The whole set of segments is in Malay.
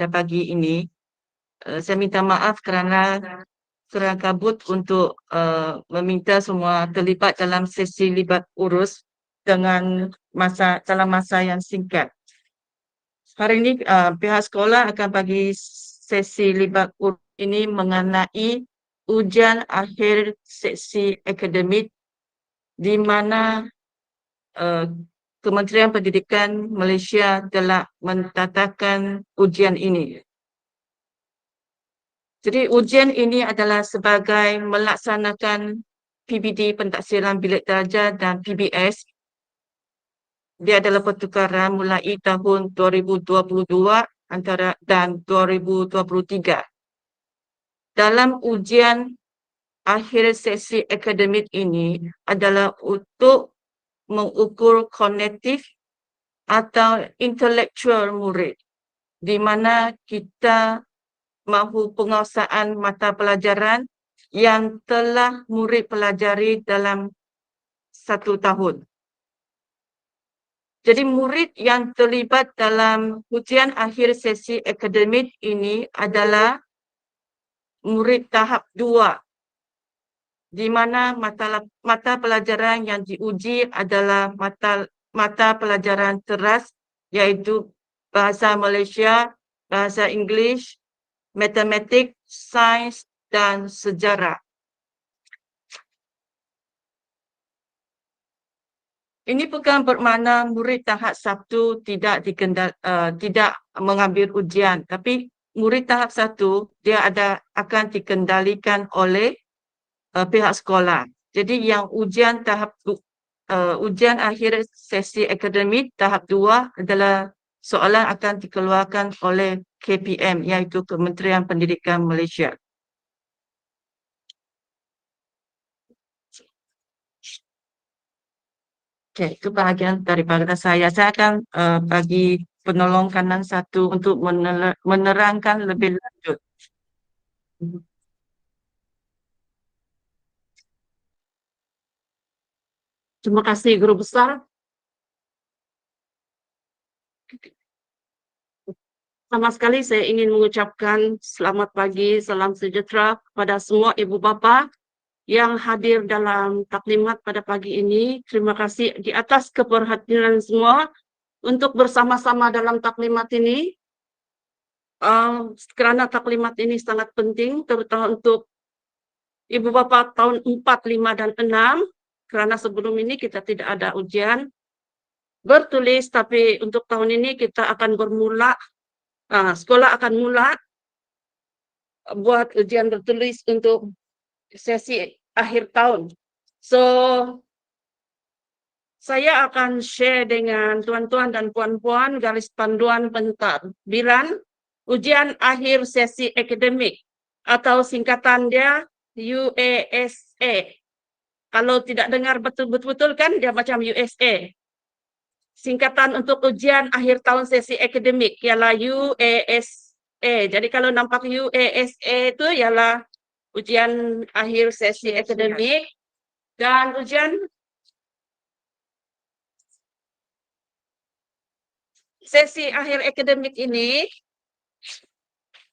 pada pagi ini. Saya minta maaf kerana kurang kabut untuk meminta semua terlibat dalam sesi libat urus dengan dalam masa yang singkat. Hari ini pihak sekolah akan bagi sesi libat urus ini mengenai ujian akhir sesi akademik di mana Kementerian Pendidikan Malaysia telah mentatahkan ujian ini. Jadi ujian ini adalah sebagai melaksanakan PBD Pentaksiran Bilik Darjah dan PBS. Dia adalah pertukaran mulai tahun 2022 dan 2023. Dalam ujian akhir sesi akademik ini adalah untuk mengukur kognitif atau intelektual murid, di mana kita mahu penguasaan mata pelajaran yang telah murid pelajari dalam 1 tahun. Jadi murid yang terlibat dalam ujian akhir sesi akademik ini adalah murid tahap 2, di mana mata pelajaran yang diuji adalah mata pelajaran teras, iaitu Bahasa Malaysia, Bahasa Inggeris, Matematik, Sains dan Sejarah. Ini bukan bermakna murid tahap 1 tidak mengambil ujian, tapi murid tahap 1 dia akan dikendalikan oleh pihak sekolah. Jadi yang ujian akhir sesi akademik tahap 2 adalah soalan akan dikeluarkan oleh KPM, iaitu Kementerian Pendidikan Malaysia. Okey, itu bahagian daripada saya. Saya akan bagi penolong kanan 1 untuk menerangkan lebih lanjut. Terima kasih Guru Besar. Pertama sekali saya ingin mengucapkan selamat pagi, salam sejahtera kepada semua ibu bapa yang hadir dalam taklimat pada pagi ini. Terima kasih di atas keperhatian semua untuk bersama-sama dalam taklimat ini. Kerana taklimat ini sangat penting, terutama untuk ibu bapa tahun 4, 5 dan 6, kerana sebelum ini kita tidak ada ujian bertulis, tapi untuk tahun ini kita akan bermula, sekolah akan mula buat ujian bertulis untuk sesi akhir tahun. So, saya akan share dengan tuan-tuan dan puan-puan garis panduan pentadbiran ujian akhir sesi akademik atau singkatan dia UASA. Kalau tidak dengar betul-betul kan dia macam USA. Singkatan untuk ujian akhir tahun sesi akademik ialah UASA. Jadi kalau nampak UASA itu ialah ujian akhir sesi akademik, dan ujian sesi akhir akademik ini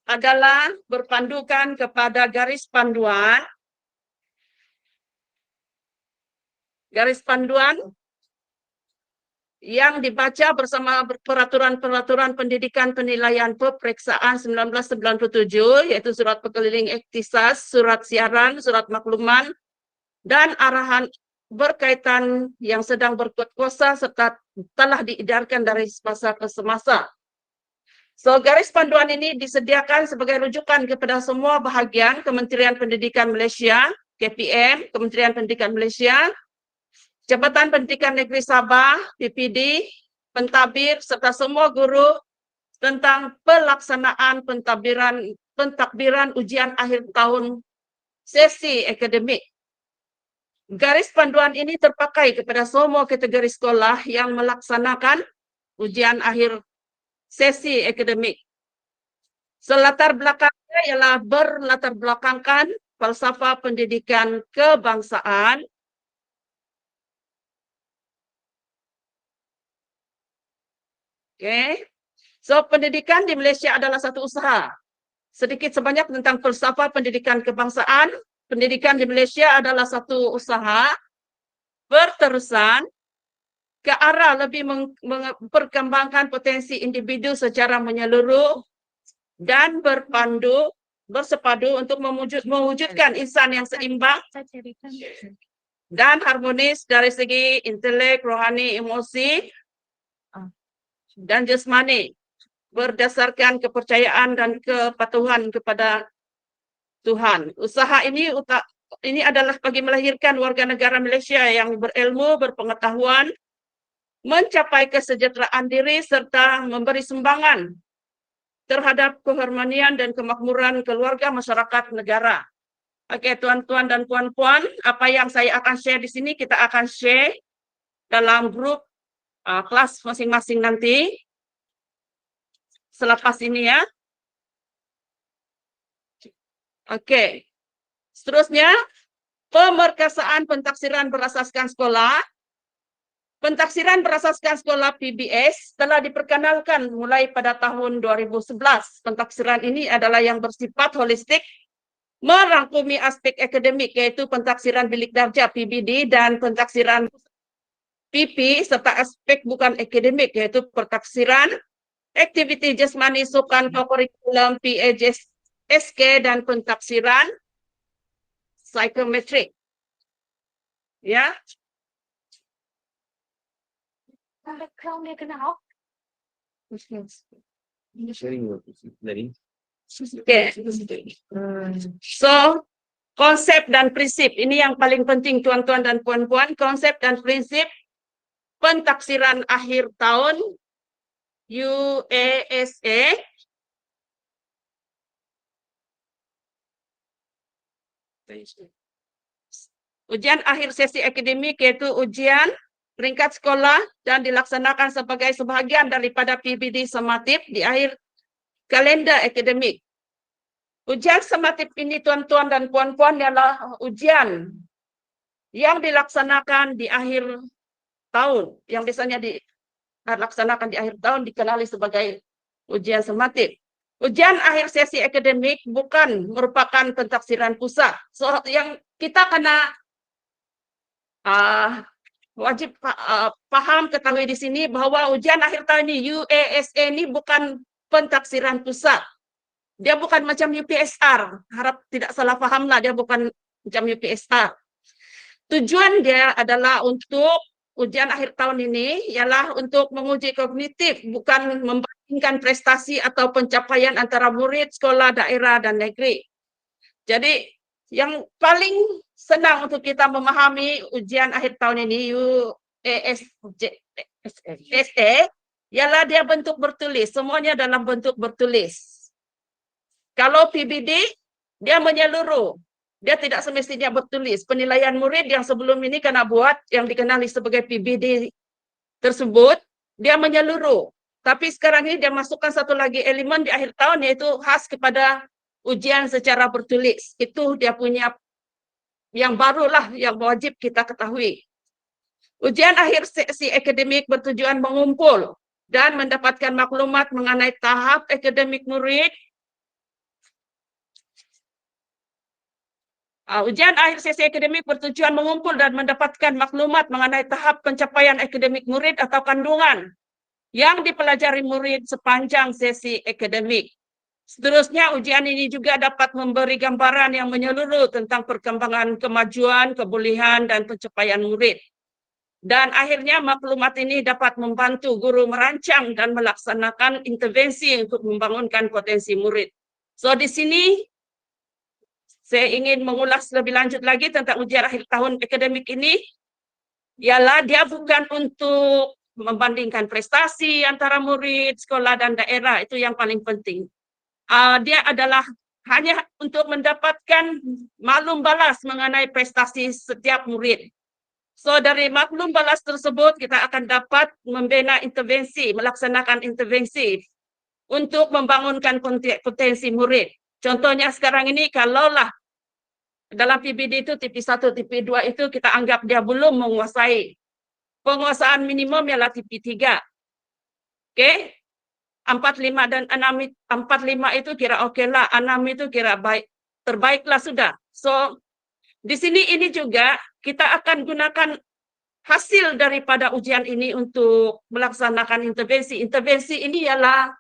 adalah berpandukan kepada garis panduan yang dibaca bersama peraturan pendidikan penilaian peperiksaan 1997, iaitu surat pekeliling ikhtisas, surat siaran, surat makluman, dan arahan berkaitan yang sedang berkuat kuasa serta telah diedarkan dari semasa ke semasa. So, garis panduan ini disediakan sebagai rujukan kepada semua bahagian Kementerian Pendidikan Malaysia, KPM, Kementerian Pendidikan Malaysia, Jabatan Pendidikan Negeri Sabah, PPD, pentadbir serta semua guru tentang pelaksanaan pentadbiran ujian akhir tahun sesi akademik. Garis panduan ini terpakai kepada semua kategori sekolah yang melaksanakan ujian akhir sesi akademik. Latar belakangnya ialah berlatar belakangkan falsafah pendidikan kebangsaan, So, pendidikan di Malaysia adalah satu usaha. Sedikit sebanyak tentang falsafah pendidikan kebangsaan. Pendidikan di Malaysia adalah satu usaha berterusan ke arah lebih memperkembangkan potensi individu secara menyeluruh dan bersepadu untuk mewujudkan insan yang seimbang dan harmonis dari segi intelek, rohani, emosi, dan jasmani, berdasarkan kepercayaan dan kepatuhan kepada Tuhan. Usaha ini adalah bagi melahirkan warga negara Malaysia yang berilmu, berpengetahuan, mencapai kesejahteraan diri serta memberi sumbangan terhadap keharmonian dan kemakmuran keluarga, masyarakat, negara. Oke, tuan-tuan dan puan-puan, apa yang saya akan share di sini kita akan share dalam grup kelas masing-masing nanti. Selepas ini ya. Oke. Seterusnya, pemerkasaan pentaksiran berasaskan sekolah. Pentaksiran berasaskan sekolah PBS telah diperkenalkan mulai pada tahun 2011. Pentaksiran ini adalah yang bersifat holistik, merangkumi aspek akademik yaitu pentaksiran bilik darjah PBD dan pentaksiran PP serta aspek bukan akademik yaitu pentaksiran aktiviti jasmani sukan kurikulum PAJSK dan pentaksiran psikometrik. Ya. Background dia kena off. Okay. So, konsep dan prinsip ini yang paling penting tuan-tuan dan puan-puan. Konsep dan prinsip pentaksiran akhir tahun UASA ujian akhir sesi akademik yaitu ujian peringkat sekolah dan dilaksanakan sebagai sebahagian daripada PBD sematif di akhir kalender akademik. Ujian sematif ini tuan-tuan dan puan-puan adalah ujian yang dilaksanakan di akhir tahun, yang biasanya dilaksanakan di akhir tahun dikenali sebagai ujian sematif. Ujian akhir sesi akademik bukan merupakan pentaksiran pusat. So, yang kita kena wajib paham, ketahui di sini bahwa ujian akhir tahun ini UASA ini bukan pentaksiran pusat. Dia bukan macam UPSR. Harap tidak salah pahamlah, dia bukan macam UPSR. Tujuan dia adalah untuk ujian akhir tahun ini ialah untuk menguji kognitif, bukan membandingkan prestasi atau pencapaian antara murid sekolah daerah dan negeri. Jadi yang paling senang untuk kita memahami ujian akhir tahun ini UASA ialah dia bentuk bertulis, semuanya dalam bentuk bertulis. Kalau PBD dia menyeluruh, dia tidak semestinya bertulis. Penilaian murid yang sebelum ini kena buat yang dikenali sebagai PBD tersebut, dia menyeluruh. Tapi sekarang ini dia masukkan satu lagi elemen di akhir tahun yaitu khas kepada ujian secara bertulis. Itu dia punya yang barulah yang wajib kita ketahui. Ujian akhir sesi akademik bertujuan mengumpul dan mendapatkan maklumat mengenai tahap akademik murid. Ujian akhir sesi akademik bertujuan mengumpul dan mendapatkan maklumat mengenai tahap pencapaian akademik murid atau kandungan yang dipelajari murid sepanjang sesi akademik. Seterusnya, ujian ini juga dapat memberi gambaran yang menyeluruh tentang perkembangan kemajuan, kebolehan, dan pencapaian murid. Dan akhirnya maklumat ini dapat membantu guru merancang dan melaksanakan intervensi untuk membangunkan potensi murid. So, di sini saya ingin mengulas lebih lanjut lagi tentang ujian akhir tahun akademik ini. Ialah dia bukan untuk membandingkan prestasi antara murid, sekolah, dan daerah. Itu yang paling penting. Dia adalah hanya untuk mendapatkan maklum balas mengenai prestasi setiap murid. So, dari maklum balas tersebut, kita akan dapat membina intervensi, melaksanakan intervensi untuk membangunkan potensi murid. Contohnya sekarang ini, kalaulah dalam PBD itu TP1, TP2 itu kita anggap dia belum menguasai. Penguasaan minimum ialah TP3. Oke? 45 dan 45 itu kira oke lah, 6 itu kira baik, terbaiklah sudah. So di sini ini juga kita akan gunakan hasil daripada ujian ini untuk melaksanakan intervensi. Intervensi ini ialah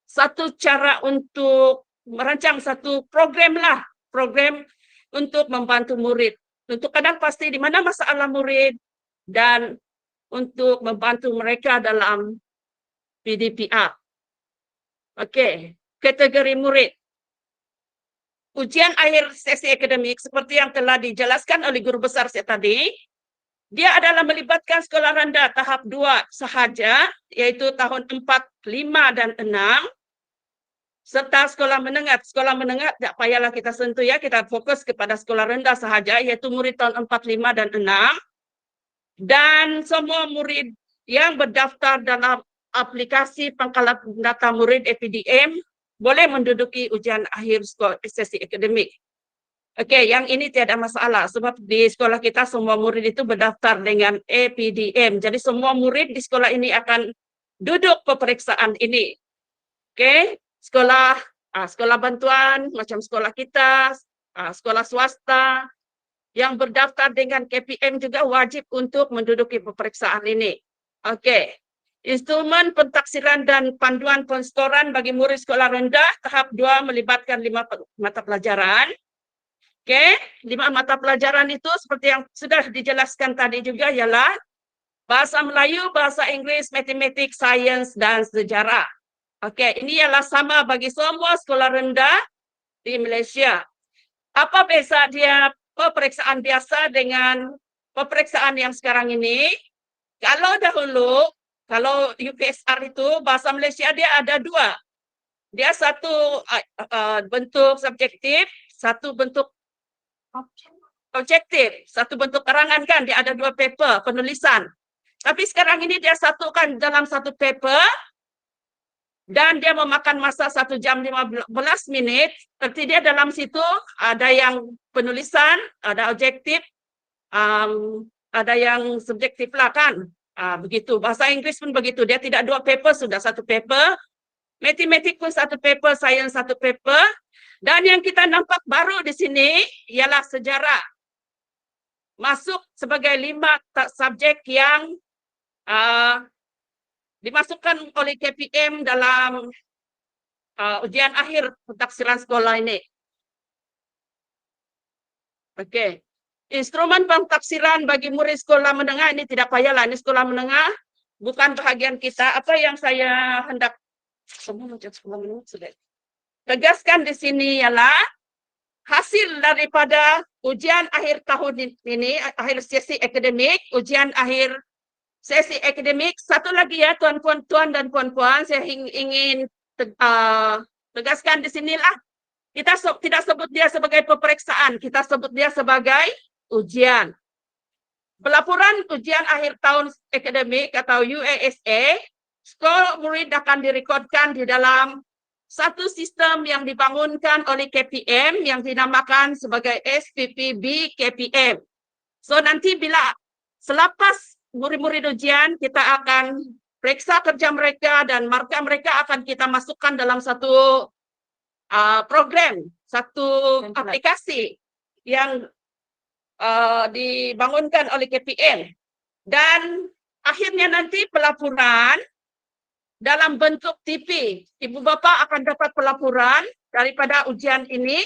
satu cara untuk merancang satu program lah, program untuk membantu murid. Untuk kadang pasti di mana masalah murid dan untuk membantu mereka dalam PDPR. Okey, kategori murid. Ujian akhir sesi akademik seperti yang telah dijelaskan oleh guru besar saya tadi, dia adalah melibatkan sekolah rendah tahap 2 sahaja, iaitu tahun 4, 5 dan 6, serta sekolah menengah. Sekolah menengah tak payahlah kita sentuh ya, kita fokus kepada sekolah rendah sahaja, iaitu murid tahun 4, 5 dan 6. Dan semua murid yang berdaftar dalam aplikasi pangkalan data murid APDM boleh menduduki ujian akhir sesi akademik. Okey, yang ini tiada masalah sebab di sekolah kita semua murid itu berdaftar dengan APDM. Jadi semua murid di sekolah ini akan duduk peperiksaan ini. Okey, sekolah bantuan macam sekolah kita, sekolah swasta yang berdaftar dengan KPM juga wajib untuk menduduki peperiksaan ini. Okey. Instrumen pentaksiran dan panduan penskoran bagi murid sekolah rendah tahap 2 melibatkan 5 mata pelajaran. Okey, 5 mata pelajaran itu seperti yang sudah dijelaskan tadi juga ialah bahasa Melayu, bahasa Inggeris, matematik, sains dan sejarah. Okey, ini ialah sama bagi semua sekolah rendah di Malaysia. Apa beza dia peperiksaan biasa dengan peperiksaan yang sekarang ini? Kalau dahulu, kalau UPSR itu bahasa Malaysia dia ada 2. Dia satu bentuk subjektif, satu bentuk objektif, satu bentuk karangan kan, dia ada 2 paper penulisan. Tapi sekarang ini dia satukan dalam satu paper dan dia memakan masa 1 jam 15 minit. Seperti dia dalam situ ada yang penulisan, ada objektif, ada yang subjektif lah kan. Begitu. Bahasa Inggeris pun begitu. Dia tidak 2 paper, sudah 1 paper. Matematik pun 1 paper, sains 1 paper. Dan yang kita nampak baru di sini ialah sejarah. Masuk sebagai 5 subjek yang dimasukkan oleh KPM dalam ujian akhir pentaksiran sekolah ini. Okey. Instrumen pentaksiran bagi murid sekolah menengah ini tidak payahlah, ini sekolah menengah bukan bahagian kita. Apa yang saya hendak tegaskan di sini ialah hasil daripada ujian akhir tahun ini, akhir sesi akademik, ujian akhir sesi akademik. Satu lagi ya tuan dan puan-puan, saya ingin tegaskan di sinilah. Kita tidak sebut dia sebagai peperiksaan, kita sebut dia sebagai ujian. Pelaporan ujian akhir tahun akademik atau UASA, skor murid akan direkodkan di dalam satu sistem yang dibangunkan oleh KPM yang dinamakan sebagai SPPB KPM. So nanti bila selepas murid-murid ujian, kita akan periksa kerja mereka dan markah mereka akan kita masukkan dalam satu program, satu aplikasi yang dibangunkan oleh KPM. Dan akhirnya nanti pelaporan dalam bentuk TP. Ibu bapa akan dapat pelaporan daripada ujian ini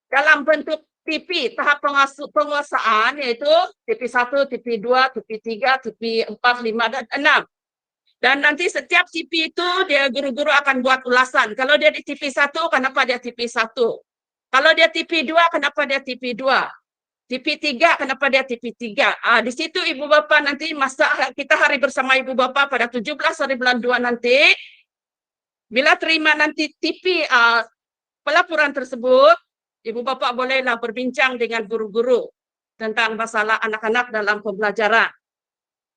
dalam bentuk TP, tahap penguasaan, iaitu TP1, TP2, TP3, TP4, 5 dan 6. Dan nanti setiap TP itu dia guru-guru akan buat ulasan. Kalau dia di TP1, kenapa dia TP1? Kalau dia TP2, kenapa dia TP2? TP3, kenapa dia TP3? Di situ ibu bapa nanti masa kita hari bersama ibu bapa pada 17 hari bulan 2 nanti, bila terima nanti TP pelaporan tersebut, ibu bapa bolehlah berbincang dengan guru-guru tentang masalah anak-anak dalam pembelajaran.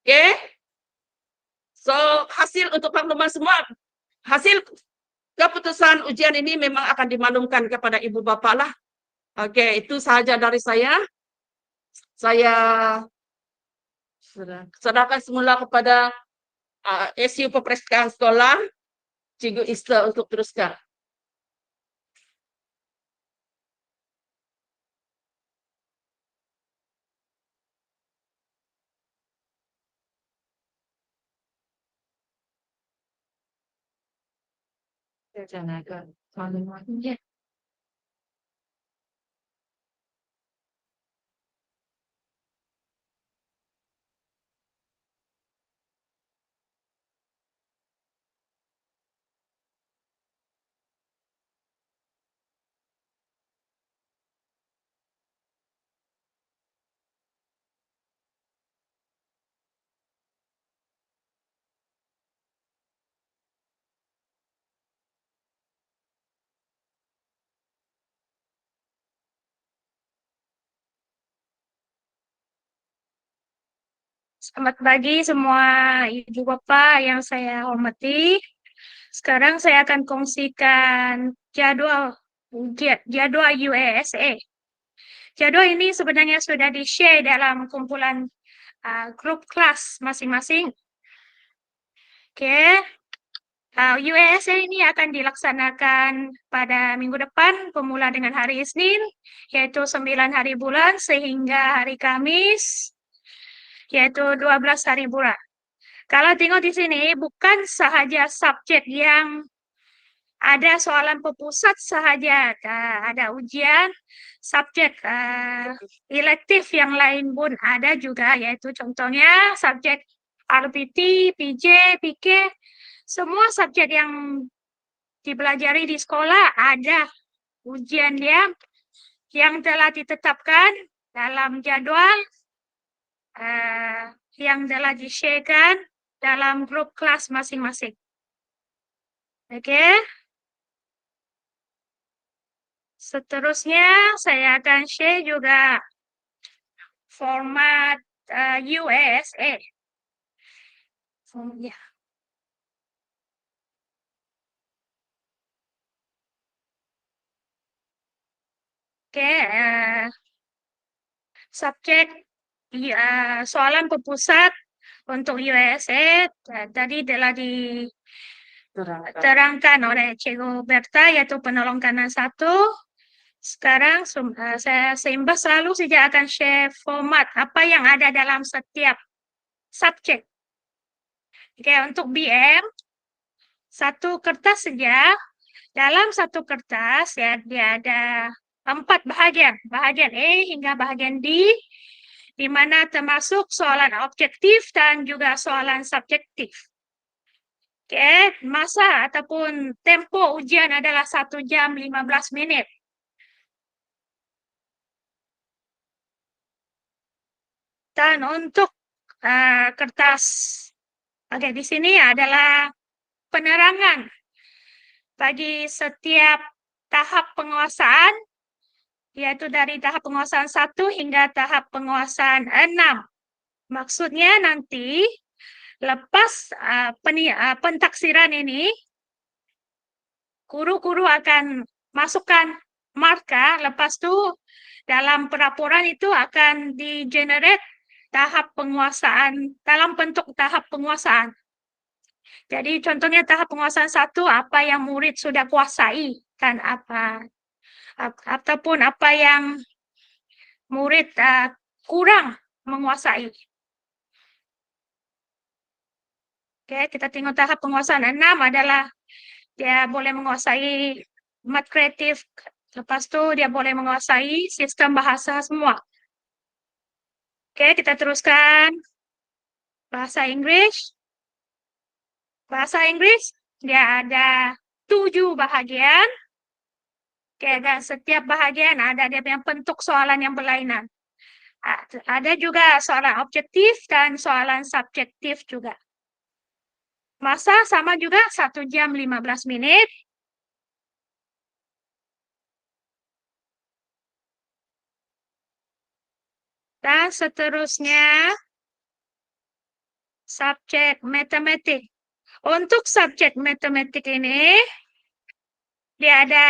Okey? So, hasil untuk makluman semua, hasil keputusan ujian ini memang akan dimaklumkan kepada ibu bapa lah. Okey, itu sahaja dari saya. Saya serahkan semula kepada SU Peperiksaan Sekolah Cikgu Ista untuk teruskan. Ya. Selamat pagi semua Ibu Bapak yang saya hormati. Sekarang saya akan kongsikan jadwal UASA. Jadwal ini sebenarnya sudah di-share dalam kumpulan grup kelas masing-masing. Oke. UASA ini akan dilaksanakan pada minggu depan, bermula dengan hari Isnin, yaitu 9 hari bulan, sehingga hari Kamis, yaitu 12 hari bulan. Kalau tengok di sini, bukan sahaja subjek yang ada soalan pepusat sahaja, ada ujian, subjek elektif yang lain pun ada juga, yaitu contohnya subjek RPT, PJ, PK, semua subjek yang dipelajari di sekolah ada ujian dia yang telah ditetapkan dalam jadwal yang telah di-share-kan dalam grup kelas masing-masing. Oke. Seterusnya saya akan share juga format UASA. Ya. Oke, subjek soalan pepusat untuk UASA tadi telah diterangkan oleh Cikgu Berta, yaitu penolong kanan 1. Sekarang saya seimbas selalu saja akan share format apa yang ada dalam setiap subjek. Oke, untuk BM, satu kertas saja. Dalam satu kertas ya dia ada 4 bahagian. Bahagian A hingga bahagian D, di mana termasuk soalan objektif dan juga soalan subjektif. Oke, masa ataupun tempo ujian adalah 1 jam 15 menit. Dan untuk kertas, oke, di sini adalah penerangan bagi setiap tahap penguasaan, yaitu dari tahap penguasaan 1 hingga tahap penguasaan 6. Maksudnya nanti lepas pentaksiran ini, guru-guru akan masukkan marka, lepas itu dalam pelaporan itu akan di-generate tahap penguasaan dalam bentuk tahap penguasaan. Jadi contohnya tahap penguasaan 1, apa yang murid sudah kuasai dan ataupun apa yang murid kurang menguasai. Oke, kita tengok tahap penguasaan 6 adalah dia boleh menguasai mat kreatif, lepas itu dia boleh menguasai sistem bahasa semua. Oke, kita teruskan bahasa Inggris. Bahasa Inggris dia ada 7 bahagian. Oke, dan setiap bahagian ada dia punya bentuk soalan yang berlainan. Ada juga soalan objektif dan soalan subjektif juga. Masa sama juga 1 jam 15 menit. Dan seterusnya subjek matematik. Untuk subjek matematik ini dia ada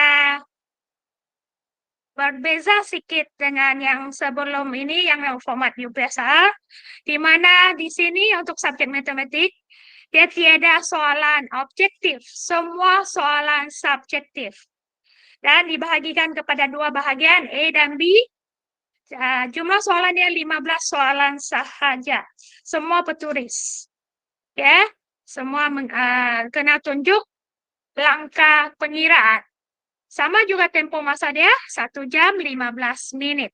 berbeza sedikit dengan yang sebelum ini yang format biasa, di mana di sini untuk subjek matematik Dia tiada soalan objektif, semua soalan subjektif. Dan dibahagikan kepada dua bahagian, A dan B. Jumlah soalannya 15 soalan sahaja. Semua bertulis. Ya, semua kena tunjuk langkah pengiraan. Sama juga tempo masa dia, 1 jam 15 menit.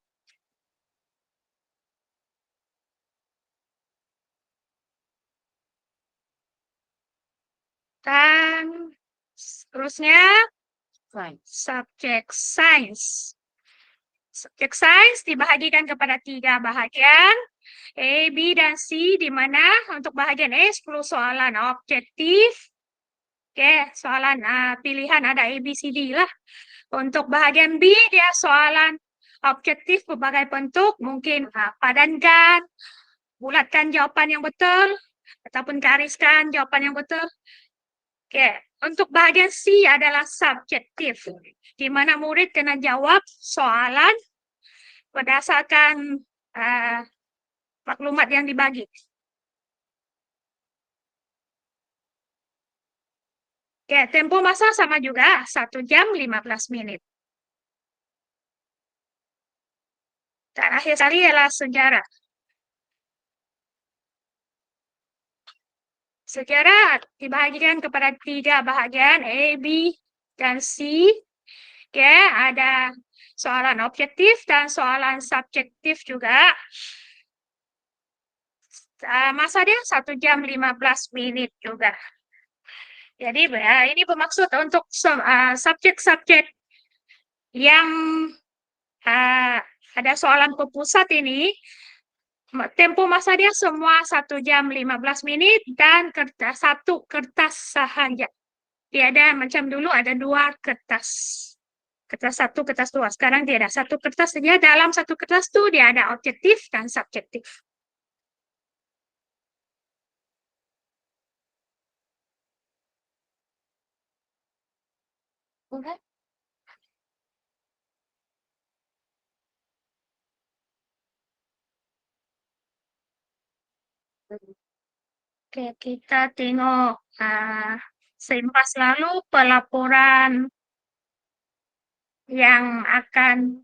Dan seterusnya, subjek sains. Subjek sains dibahagikan kepada 3 bahagian, A, B, dan C, di mana untuk bahagian A 10 soalan objektif. Oke, soalan pilihan ada A, B, C, D lah. Untuk bahagian B, dia soalan objektif berbagai bentuk, mungkin padankan, bulatkan jawapan yang betul, ataupun gariskan jawapan yang betul. Oke, untuk bahagian C adalah subjektif, di mana murid kena jawab soalan berdasarkan maklumat yang dibagi. Oke, tempo masa sama juga, 1 jam 15 menit. Dan akhir sekali ialah sejarah. Sejarah dibahagikan kepada 3 bahagian, A, B, dan C. Oke, ada soalan objektif dan soalan subjektif juga. Masa dia 1 jam 15 menit juga. Jadi ini bermaksud untuk subjek-subjek yang ada soalan berpusat ini, tempo masa dia semua 1 jam 15 menit dan satu kertas sahaja. Tiada macam dulu ada 2 kertas. Kertas 1, kertas 2. Sekarang dia ada 1 kertas saja. Dalam 1 kertas itu dia ada objektif dan subjektif. Okay. Oke, kita tengok seimbas lalu pelaporan yang akan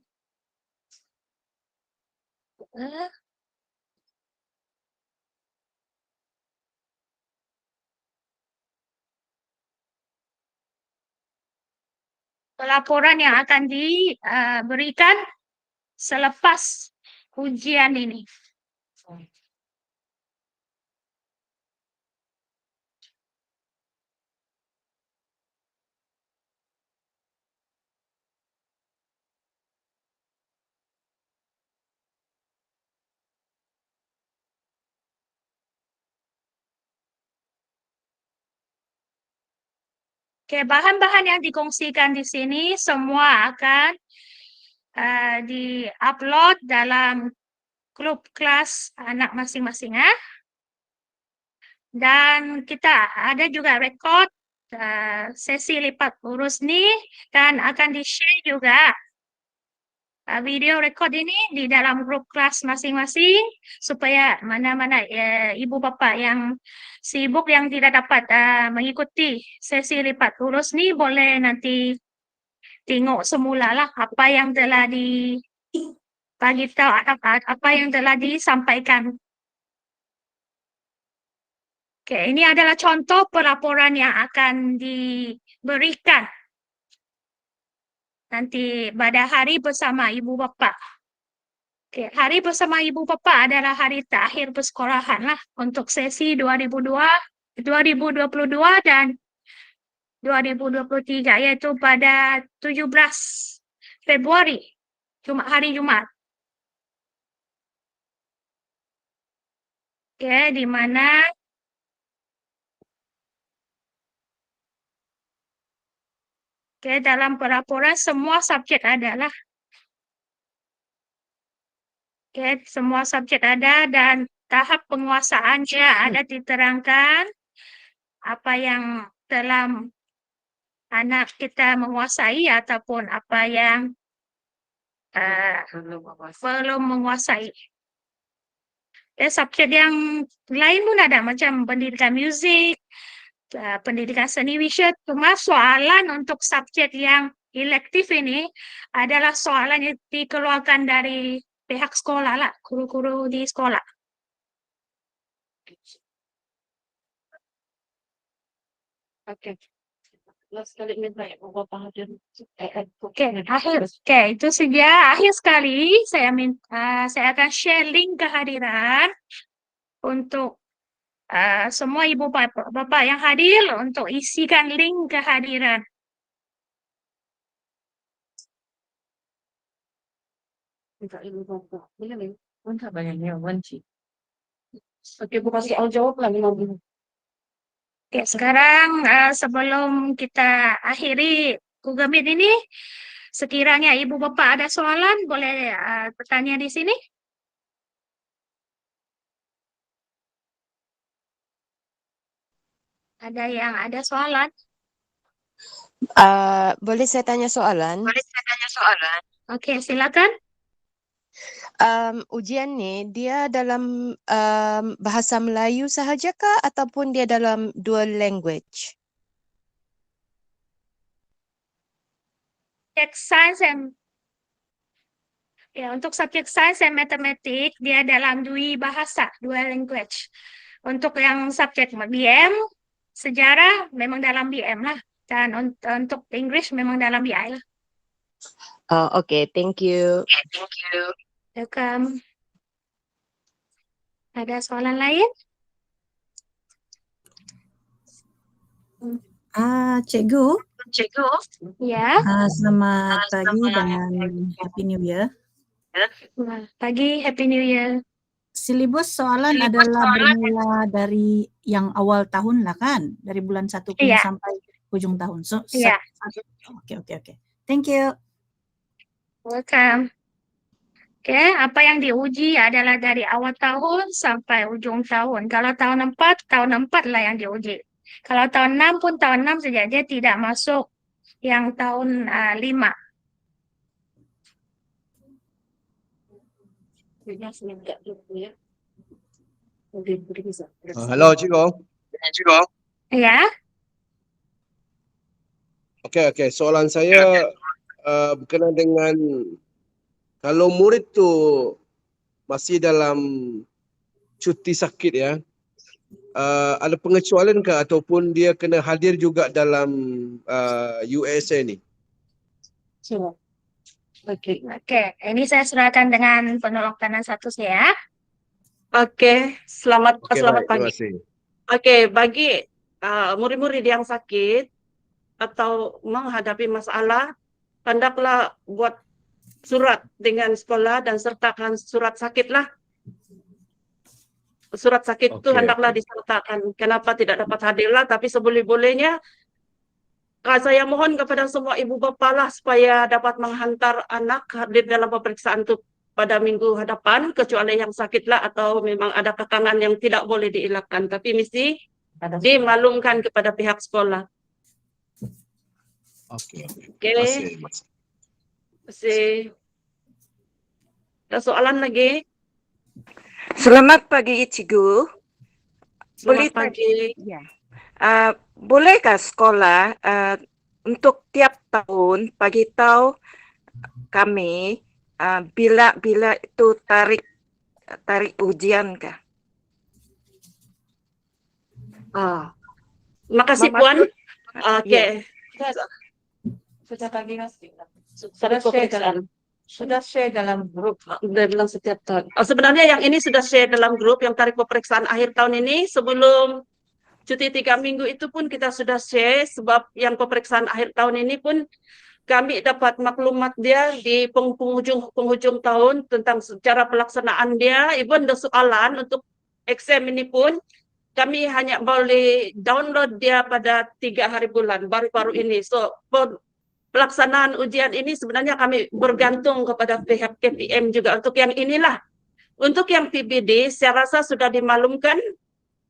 diberikan selepas ujian ini. Oke, bahan-bahan yang dikongsikan di sini semua akan di-upload dalam grup kelas anak masing-masing. Dan kita ada juga rekod sesi lipat urus ini dan akan di-share juga video rekod ini di dalam grup kelas masing-masing supaya mana-mana ibu bapa yang sibuk yang tidak dapat mengikuti sesi lipat urus ini boleh nanti tengok semula lah apa yang telah dibagi tahu, apa yang telah disampaikan. Oke, ini adalah contoh pelaporan yang akan diberikan nanti pada hari bersama ibu bapa. Oke, hari bersama ibu bapa adalah hari terakhir persekolahan lah untuk sesi 2022 dan 2023, yaitu pada 17 Februari, hari Jumat. Oke, di mana dalam pelaporan semua subjek adalah semua subjek ada dan tahap penguasaannya ada diterangkan apa yang telah anak kita menguasai ataupun apa yang belum menguasai. Subjek yang lain pun ada macam pendidikan musik, pendidikan seni visual. Cuma soalan untuk subjek yang elektif ini adalah soalan yang dikeluarkan dari pihak sekolah lah, guru-guru di sekolah. Oke. Last kali minta ya Bapak hadir. Oke, itu saja. Akhir sekali saya akan share link kehadiran untuk semua ibu bapak yang hadir untuk isikan link kehadiran. Minta ibu Bapak. Boleh nih. Minta bayarnya wanci. Oke, bukan soal jawab lah 5 menit. Oke, sekarang sebelum kita akhiri Google Meet ini, sekiranya ibu bapak ada soalan, boleh bertanya di sini. Ada yang ada soalan? Boleh saya tanya soalan? Oke, silakan. Ujian ni dia dalam bahasa Melayu sahajakah ataupun dia dalam dual language? Subjek sains and untuk subjek sains dan matematik dia dalam dua bahasa, dual language. Untuk yang subjek BM, sejarah memang dalam BM lah. Dan untuk English memang dalam BI lah. Okay, thank you. Welcome. Ada soalan lain? Cikgu, Ya. selamat pagi dan Happy New Year. Pagi, Happy New Year. Silibus soalan adalah bermula dari yang awal tahun lah kan? Dari bulan 1 Iya. sampai ujung tahun. So, Iya. Oke. Thank you. Welcome. Oke, apa yang diuji adalah dari awal tahun sampai ujung tahun. Kalau tahun 4 lah yang diuji. Kalau tahun 6 pun tahun 6 saja, dia tidak masuk yang tahun 5. Halo Cikgu. Ya, Okey. Soalan saya berkenaan dengan kalau murid tu masih dalam cuti sakit ya, ada pengecualian ke ataupun dia kena hadir juga dalam USA ni? Oke. Ini saya serahkan dengan penolong tanah satu ya. Oke, selamat Okey, baik, terima pagi. kasih. Oke, bagi murid-murid yang sakit atau menghadapi masalah, hendaklah buat surat dengan sekolah dan sertakan surat sakit lah. Surat sakit itu Okey, hendaklah disertakan. Kenapa tidak dapat hadirlah, tapi seboleh-bolehnya saya mohon kepada semua ibu bapa lah supaya dapat menghantar anak hadir dalam pemeriksaan itu pada minggu hadapan, kecuali yang sakitlah atau memang ada kekangan yang tidak boleh dielakkan, tapi mesti dimaklumkan kepada pihak sekolah. Okey. Oke. Masih ada soalan lagi? Selamat pagi, Cikgu. Selamat pagi. Ya. Bolehkah sekolah untuk tiap tahun bagi tahu kami bila itu tarik ujian kah? Makasih Puan. Oke. Sudah bagi Mas. Sudah share dalam grup dalam setiap tahun. Sebenarnya yang ini sudah share dalam grup yang tarik pemeriksaan akhir tahun ini. Sebelum cuti 3 minggu itu pun kita sudah share, sebab yang pemeriksaan akhir tahun ini pun kami dapat maklumat dia di penghujung tahun tentang cara pelaksanaan dia. Even the soalan untuk exam ini pun kami hanya boleh download dia pada 3 hari bulan baru-baru ini. So pelaksanaan ujian ini sebenarnya kami bergantung kepada pihak KPM juga untuk yang inilah. Untuk yang PBD saya rasa sudah dimaklumkan.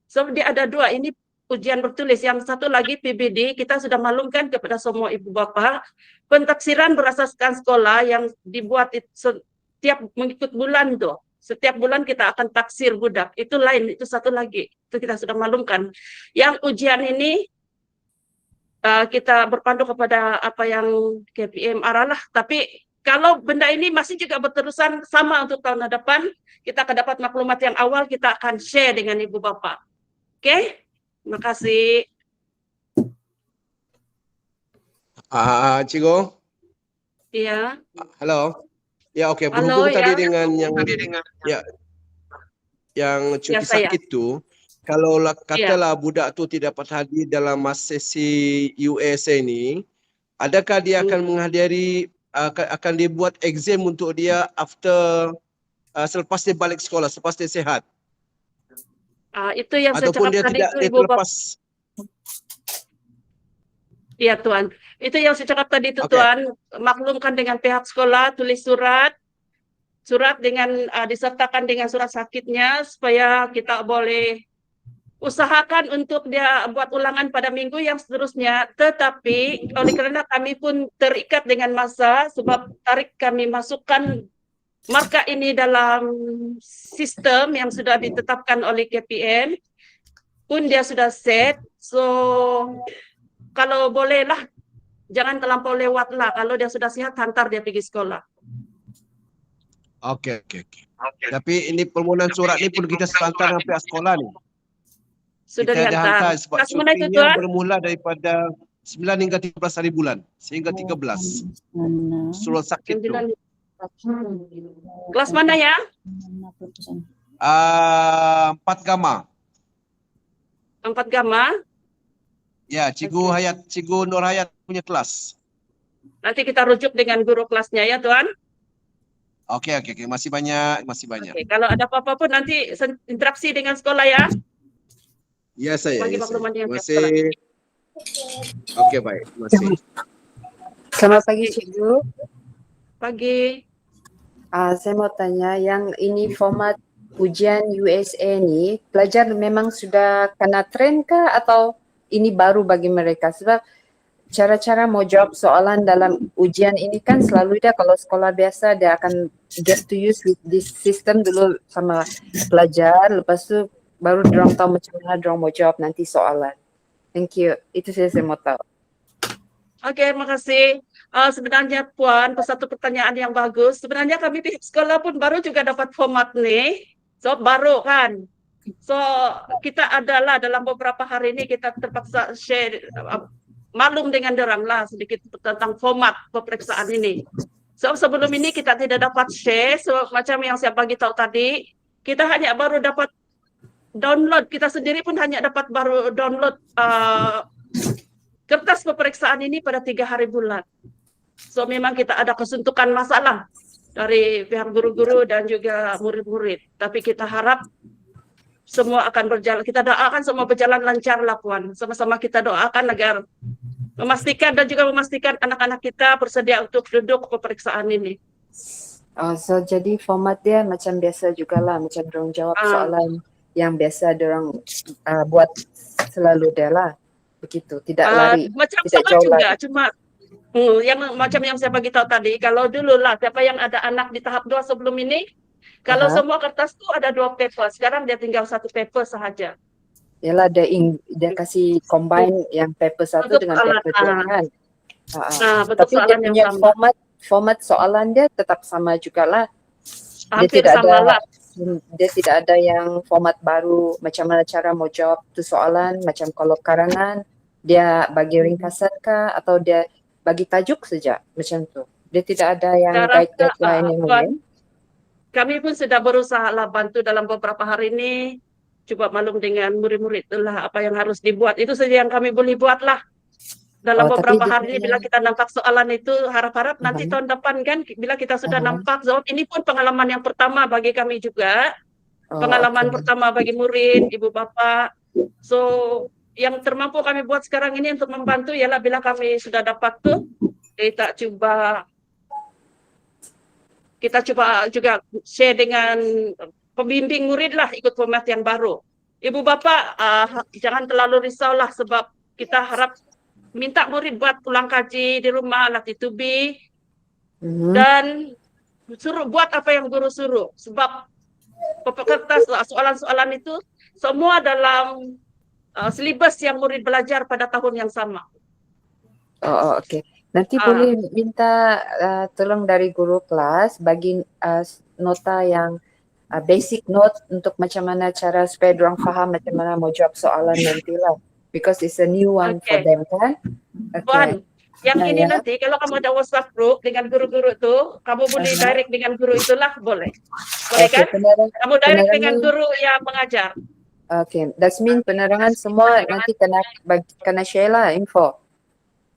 So dia ada 2, ini ujian bertulis. Yang satu lagi PBD kita sudah maklumkan kepada semua ibu bapa. Pentaksiran berasaskan sekolah yang dibuat setiap mengikut bulan tuh. Setiap bulan kita akan taksir budak. Itu lain, itu satu lagi. Itu kita sudah maklumkan. Yang ujian ini kita berpandu kepada apa yang KPM arah lah. Tapi kalau benda ini masih juga berterusan sama untuk tahun depan, kita akan dapat maklumat yang awal, kita akan share dengan Ibu Bapak. Oke? Terima kasih. Cikgu. Iya. Halo. Ya, oke. Halo, Berhubung tadi ya. dengan yang cuti Ya, saya. sakit tu, kalau katalah budak tu tidak dapat hadir dalam masa sesi USA ini, adakah dia akan menghadiri, akan dibuat exam untuk dia after selepas dia balik sekolah, selepas dia sihat? Itu yang saya Ataupun cakap dia tadi tidak, itu dia Ibu Bapak. terlepas? Iya Tuan, itu yang saya cakap tadi itu Oke. Tuan, maklumkan dengan pihak sekolah, tulis surat dengan disertakan dengan surat sakitnya supaya kita boleh usahakan untuk dia buat ulangan pada minggu yang seterusnya. Tetapi oleh kerana kami pun terikat dengan masa sebab tarik kami masukkan markah ini dalam sistem yang sudah ditetapkan oleh KPN pun dia sudah set. So kalau bolehlah, jangan terlampau lewat lah. Kalau dia sudah sihat, hantar dia pergi sekolah. Oke. Tapi ini permohonan surat ni pun kita hantar dengan pihak sekolah ni. Sudah Kita dah dihantar. hantar sebab Kelas mana itu, cutinya Tuan? bermula daripada 9 hingga 13 hari bulan. Sehingga 13. Surat sakit tu. Kelas mana ya? 4 Gamma. 4 Gamma. Ya, Cikgu Nur Hayat punya kelas. Nanti kita rujuk dengan guru kelasnya ya, Tuan. Okey. Masih banyak. Oke, kalau ada apa-apa pun nanti interaksi dengan sekolah ya. Ya saya. Bagi makluman yang Masih. Okey, baik. Masih. Selamat pagi Cikgu. Pagi. Saya mau tanya, yang ini format ujian USA ni, pelajar memang sudah kena trend ke atau ini baru bagi mereka? Sebab cara-cara mau jawab soalan dalam ujian ini kan selalu dia kalau sekolah biasa dia akan get to use with this system dulu sama pelajar, lepas tu baru diorang tahu macam mana diorang mau jawab nanti soalan. Thank you. Itu saya mau tahu. Oke, terima kasih. Sebenarnya Puan, satu pertanyaan yang bagus. Sebenarnya kami pihak sekolah pun baru juga dapat format nih. So baru kan. So kita adalah dalam beberapa hari ini kita terpaksa share maklum dengan dorang lah sedikit tentang format peperiksaan ini. So sebelum ini kita tidak dapat share. So macam yang saya bagi tahu tadi, kita hanya baru dapat download. Kita sendiri pun hanya dapat baru download kertas peperiksaan ini pada 3 hari bulan. So memang kita ada kesuntukan masalah dari pihak guru-guru dan juga murid-murid. Tapi kita harap semua akan berjalan. Kita doakan semua berjalan lancar lah Puan. Sama-sama kita doakan agar memastikan dan juga memastikan anak-anak kita bersedia untuk duduk peperiksaan ini. So jadi format dia macam biasa jugalah, macam dorang jawab soalan yang biasa dorang buat selalu dia lah. Begitu, tidak lari, macam tidak sama jauh juga, lari. cuma yang macam yang saya bagi tahu tadi, kalau dulu lah siapa yang ada anak di tahap 2 sebelum ini, kalau semua kertas tu ada 2 paper, sekarang dia tinggal 1 paper sahaja. Yalah dia kasih combine yang paper satu Untuk dengan soalan, paper dua kan. betul, Tapi dia soalan yang punya sama. format soalan dia tetap sama jugalah. Hampir sama lah. Dia tidak ada yang format baru macam mana cara mau jawab tu soalan, macam kalau karangan dia bagi ringkasan kah atau dia bagi tajuk saja macam tu. Dia tidak ada yang guideline yang lain. Kami pun sudah berusaha lah bantu dalam beberapa hari ini, coba maklum dengan murid-murid itulah apa yang harus dibuat. Itu saja yang kami boleh buat lah. Dalam beberapa hari ini bila kita nampak soalan itu, harap-harap nanti tahun depan kan bila kita sudah nampak jawab, ini pun pengalaman yang pertama bagi kami juga. Pengalaman pertama bagi murid, ibu bapak. So yang termampu kami buat sekarang ini untuk membantu ialah bila kami sudah dapat tuh, kita coba juga share dengan pembimbing murid lah ikut format yang baru. Ibu bapak jangan terlalu risau lah sebab kita harap minta murid buat ulang kaji di rumah, latih tubi, dan suruh buat apa yang guru suruh. Sebab kertas soalan-soalan itu semua dalam silibus yang murid belajar pada tahun yang sama. Okey. Nanti Ah. boleh minta tolong dari guru kelas bagi nota yang basic note untuk macam mana cara supaya diorang faham macam mana mau jawab soalan nantilah. Because it's a new one for Okay. them kan? Puan, yang ini Ya. nanti kalau kamu ada WhatsApp group dengan guru-guru itu, kamu boleh direct dengan guru itulah, boleh. Boleh Okey, kan? Kamu direct dengan guru yang mengajar. Okey, that's mean penerangan semua nanti kena share lah info.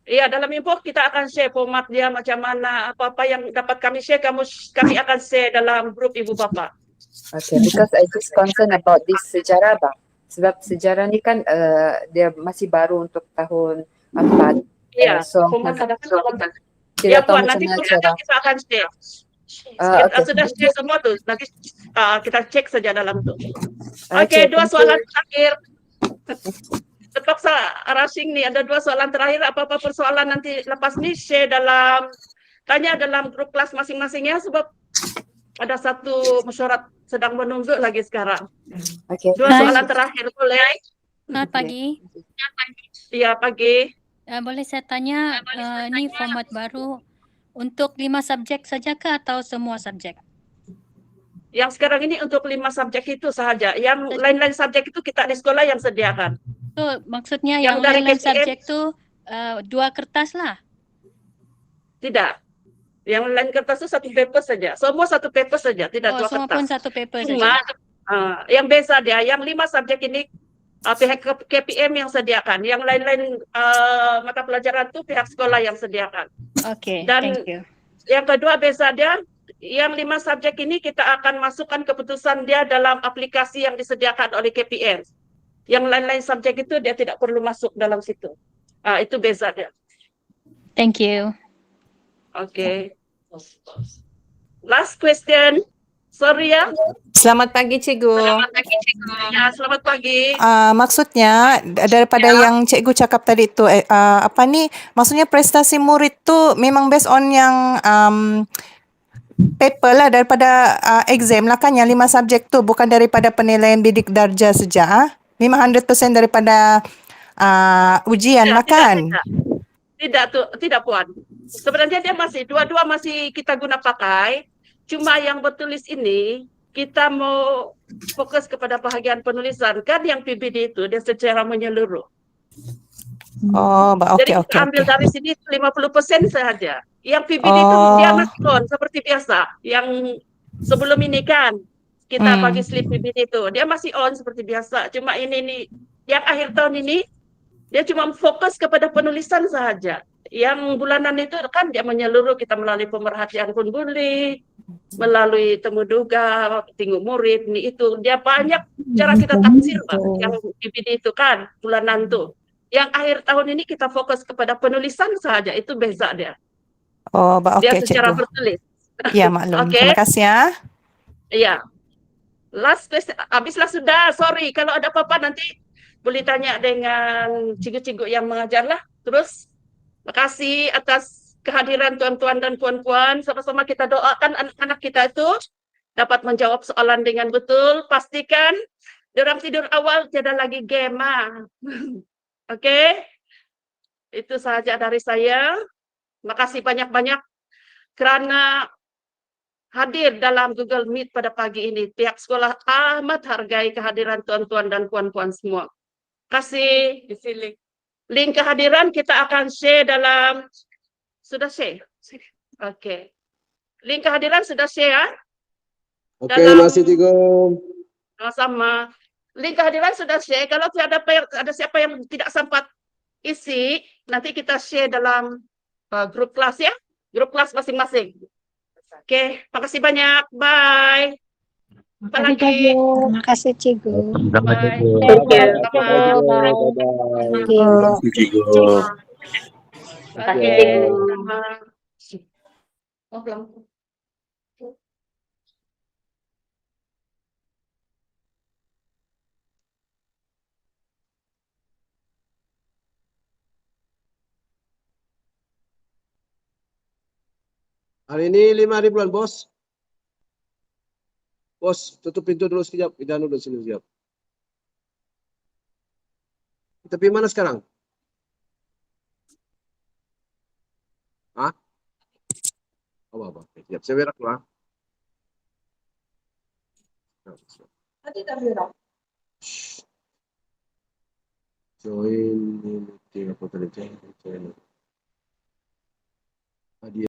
Iya, dalam info kita akan share format dia macam mana, apa-apa yang dapat kami share, kami akan share dalam grup ibu bapa. Okay, because I just concerned about this sejarah bang. Sebab sejarah ni kan dia masih baru untuk tahun 4. Iya, So, format ada kan kalau tidak ya tahu Puan, macam nanti mana formatnya cara. kita akan share. Okay. Sudah share semua tuh, nanti kita cek saja dalam tuh. Okay, Oke, 2 thank soalan you. terakhir. Terpaksa rushing nih, ada 2 soalan terakhir. Apa-apa persoalan nanti lepas nih share tanya dalam grup kelas masing-masing ya, sebab ada satu mesyuarat sedang menunggu lagi sekarang. Okay. 2 soalan terakhir boleh? Selamat pagi. Iya, pagi. Boleh saya tanya, ini format baru untuk 5 subjek saja kah atau semua subjek? Yang sekarang ini untuk 5 subjek itu sahaja. Yang lain-lain subjek itu kita di sekolah yang sediakan. So, maksudnya Yang yang dari lain-lain KPM subjek tu 2 kertas lah? Tidak. Yang lain kertas itu 1 paper saja. Semua 1 paper saja, tidak 2 semua kertas. pun 1 paper Cuma saja? yang beza dia, yang 5 subjek ini pihak KPM yang sediakan. Yang lain-lain mata pelajaran itu pihak sekolah yang sediakan. Okay, Dan thank you. yang kedua beza dia, yang 5 subjek ini kita akan masukkan keputusan dia dalam aplikasi yang disediakan oleh KPM. Yang lain-lain subjek itu dia tidak perlu masuk dalam situ. Itu beza dia. Thank you. Okay. Last question. Sorry ya. Selamat pagi, Cikgu. Ya, selamat pagi. Maksudnya daripada yang Cikgu cakap tadi tu, maksudnya prestasi murid tu memang based on yang paper lah daripada exam lah kan, yang 5 subjek tu, bukan daripada penilaian bidik darjah saja. Memang 100% daripada ujian lah kan? Tidak Puan. Sebenarnya dia masih dua-dua masih kita guna pakai. Cuma yang bertulis ini kita mau fokus kepada bahagian penulisan, kan yang PBD itu dia secara menyeluruh. Jadi kita ambil dari sini 50% saja. Yang PBD itu dia masih on seperti biasa. Yang sebelum ini kan kita bagi slip PBD itu dia masih on seperti biasa. Cuma ini yang akhir tahun ini dia cuma fokus kepada penulisan saja. Yang bulanan itu kan dia menyeluruh, kita melalui pemerhatian pun boleh, melalui temu duga, tengok murid, ini itu. Dia banyak cara kita tafsir, Pak, yang PBD itu kan, bulanan tuh. Yang akhir tahun ini kita fokus kepada penulisan saja, itu beza dia. Dia secara bertulis. Ya, maklum. Okay. Terima kasih ya. Iya. Last question, habislah sudah, sorry. Kalau ada apa-apa nanti boleh tanya dengan cikgu-cikgu yang mengajar lah. Terus, makasih atas kehadiran tuan-tuan dan puan-puan. Sama-sama kita doakan anak-anak kita itu dapat menjawab soalan dengan betul. Pastikan diorang tidur awal, tiada lagi game. Oke? Itu sahaja dari saya. Makasih banyak-banyak kerana hadir dalam Google Meet pada pagi ini. Pihak sekolah amat hargai kehadiran tuan-tuan dan puan-puan semua. Kasih link kehadiran kita akan share dalam sudah share. Oke. Link kehadiran sudah share. Oke, terima kasih Cikgu. Sama. Link kehadiran sudah share. Kalau ada siapa yang tidak sempat isi, nanti kita share dalam grup kelas ya. Grup kelas masing-masing. Oke, makasih banyak. Bye. Apa lagi? Terima kasih Cikgu. Bye. Hari ini 5 hari bulan, Bos. Bos, tutup pintu dulu sekejap. Idan dulu sini sekejap. Tapi mana sekarang? Hah? Apa? Sekejap, saya berak dulu. Join meeting apa tadi? Join.